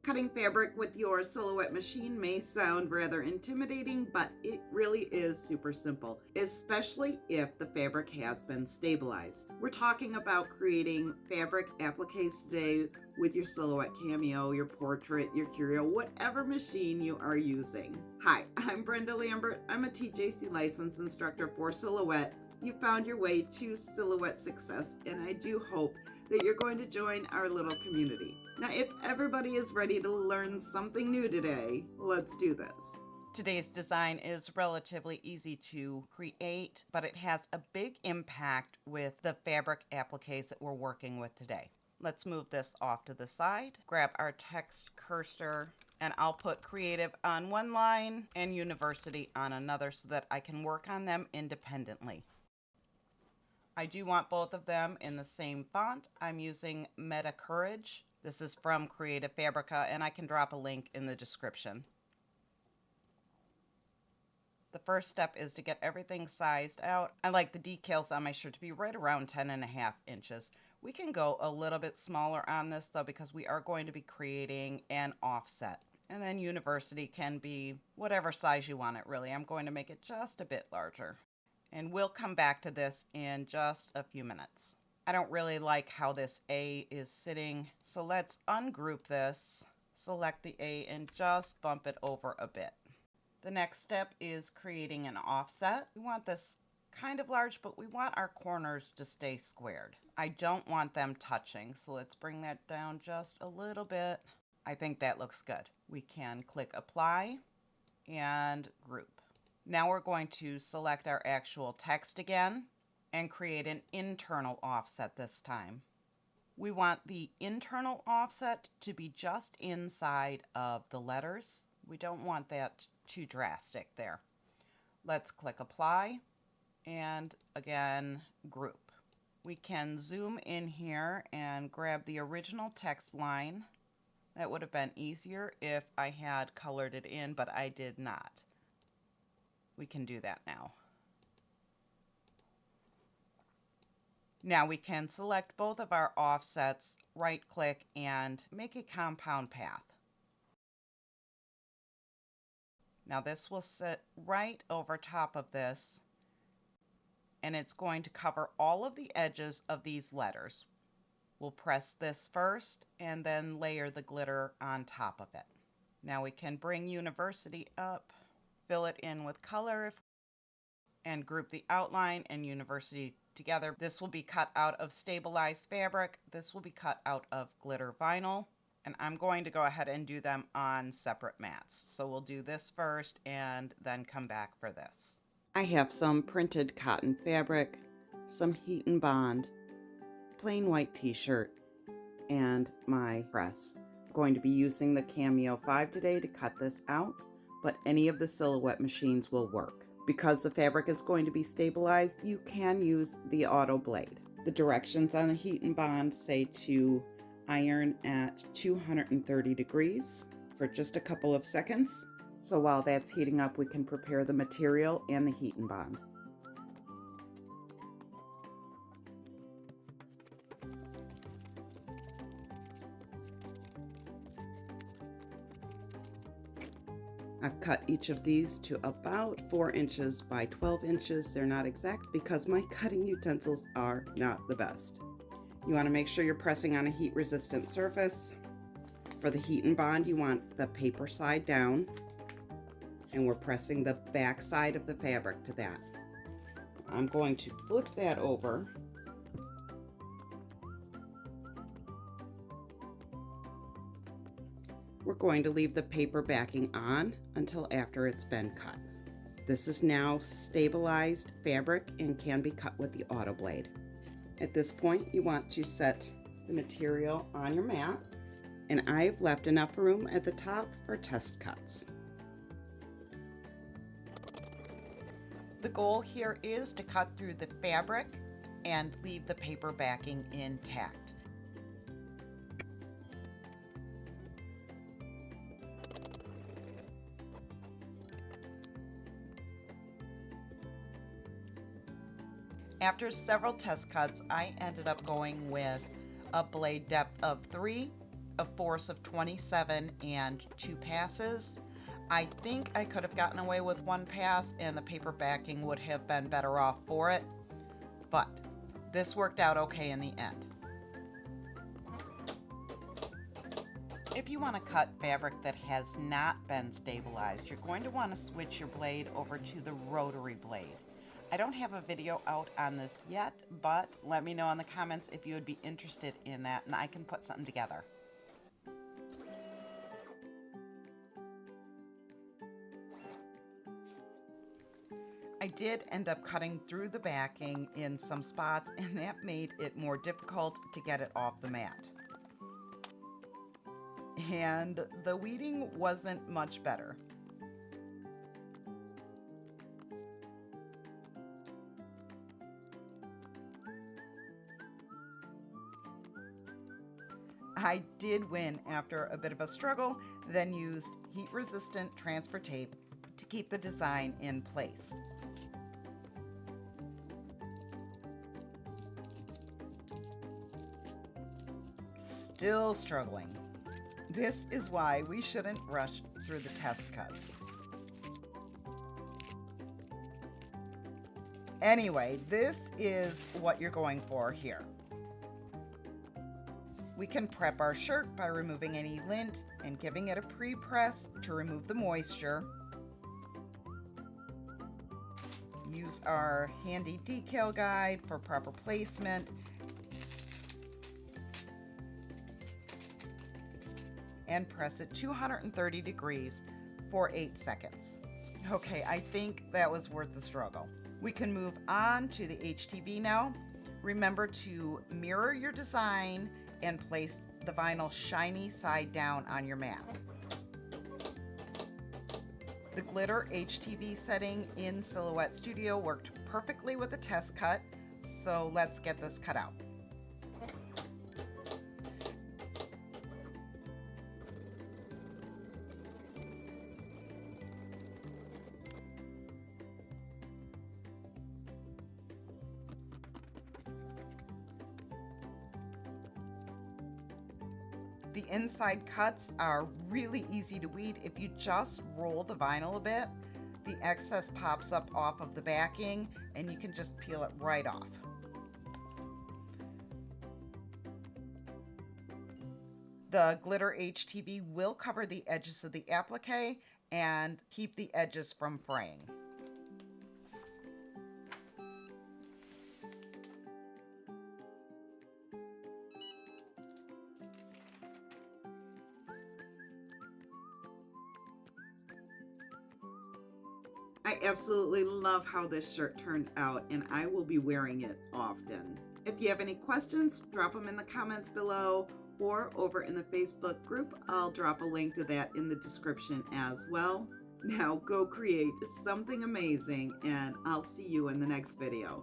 Cutting fabric with your Silhouette machine may sound rather intimidating, but it really is super simple, especially if the fabric has been stabilized. We're talking about creating fabric appliques today with your Silhouette Cameo, your Portrait, your Curio, whatever machine you are using. Hi, I'm Brenda Lambert. I'm a TJC licensed instructor for Silhouette. You found your way to Silhouette success, and I do hope that you're going to join our little community. Now, if everybody is ready to learn something new today, let's do this. Today's design is relatively easy to create, but it has a big impact with the fabric appliques that we're working with today. Let's move this off to the side, grab our text cursor, and I'll put Creative on one line and University on another so that I can work on them independently. I do want both of them in the same font. I'm using Meta Courage. This is from Creative Fabrica, and I can drop a link in the description. The first step is to get everything sized out. I like the decals on my shirt to be right around 10.5 inches. We can go a little bit smaller on this though, because we are going to be creating an offset. And then University can be whatever size you want it really. I'm going to make it just a bit larger. And we'll come back to this in just a few minutes. I don't really like how this A is sitting, so let's ungroup this, select the A, and just bump it over a bit. The next step is creating an offset. We want this kind of large, but we want our corners to stay squared. I don't want them touching, so let's bring that down just a little bit. I think that looks good. We can click Apply and Group. Now we're going to select our actual text again and create an internal offset this time. We want the internal offset to be just inside of the letters. We don't want that too drastic there. Let's click Apply and again Group. We can zoom in here and grab the original text line. That would have been easier if I had colored it in, but I did not. We can do that now. Now we can select both of our offsets, right click, and make a compound path. Now this will sit right over top of this, and it's going to cover all of the edges of these letters. We'll press this first and then layer the glitter on top of it. Now we can bring University up, fill it in with color, and group the outline and University together. This will be cut out of stabilized fabric. This will be cut out of glitter vinyl. And I'm going to go ahead and do them on separate mats. So we'll do this first and then come back for this. I have some printed cotton fabric, some heat and bond, plain white t-shirt, and my press. I'm going to be using the Cameo 5 today to cut this out, but any of the Silhouette machines will work. Because the fabric is going to be stabilized, you can use the autoblade. The directions on the heat and bond say to iron at 230 degrees for just a couple of seconds. So while that's heating up, we can prepare the material and the heat and bond. I've cut each of these to about 4 inches by 12 inches. They're not exact because my cutting utensils are not the best. You want to make sure you're pressing on a heat resistant surface. For the heat and bond, you want the paper side down, and we're pressing the back side of the fabric to that. I'm going to flip that over. We're going to leave the paper backing on until after it's been cut. This is now stabilized fabric and can be cut with the autoblade. At this point, you want to set the material on your mat, and I've left enough room at the top for test cuts. The goal here is to cut through the fabric and leave the paper backing intact. After several test cuts, I ended up going with a blade depth of 3 a force of 27 and 2 passes. I think I could have gotten away with 1 pass and the paper backing would have been better off for it, but this worked out okay in the end. If you want to cut fabric that has not been stabilized, you're going to want to switch your blade over to the rotary blade. I don't have a video out on this yet, but let me know in the comments if you would be interested in that and I can put something together. I did end up cutting through the backing in some spots, and that made it more difficult to get it off the mat. And the weeding wasn't much better. I did win after a bit of a struggle, then used heat-resistant transfer tape to keep the design in place. Still struggling. This is why we shouldn't rush through the test cuts. Anyway, this is what you're going for here. We can prep our shirt by removing any lint and giving it a pre-press to remove the moisture. Use our handy decal guide for proper placement. And press it 230 degrees for 8 seconds. Okay, I think that was worth the struggle. We can move on to the HTV now. Remember to mirror your design and place the vinyl shiny side down on your mat. The glitter HTV setting in Silhouette Studio worked perfectly with the test cut, so let's get this cut out. The inside cuts are really easy to weed. If you just roll the vinyl a bit, the excess pops up off of the backing and you can just peel it right off. The glitter HTV will cover the edges of the applique and keep the edges from fraying. I absolutely love how this shirt turned out, and I will be wearing it often. If you have any questions, drop them in the comments below or over in the Facebook group. I'll drop a link to that in the description as well. Now go create something amazing, and I'll see you in the next video.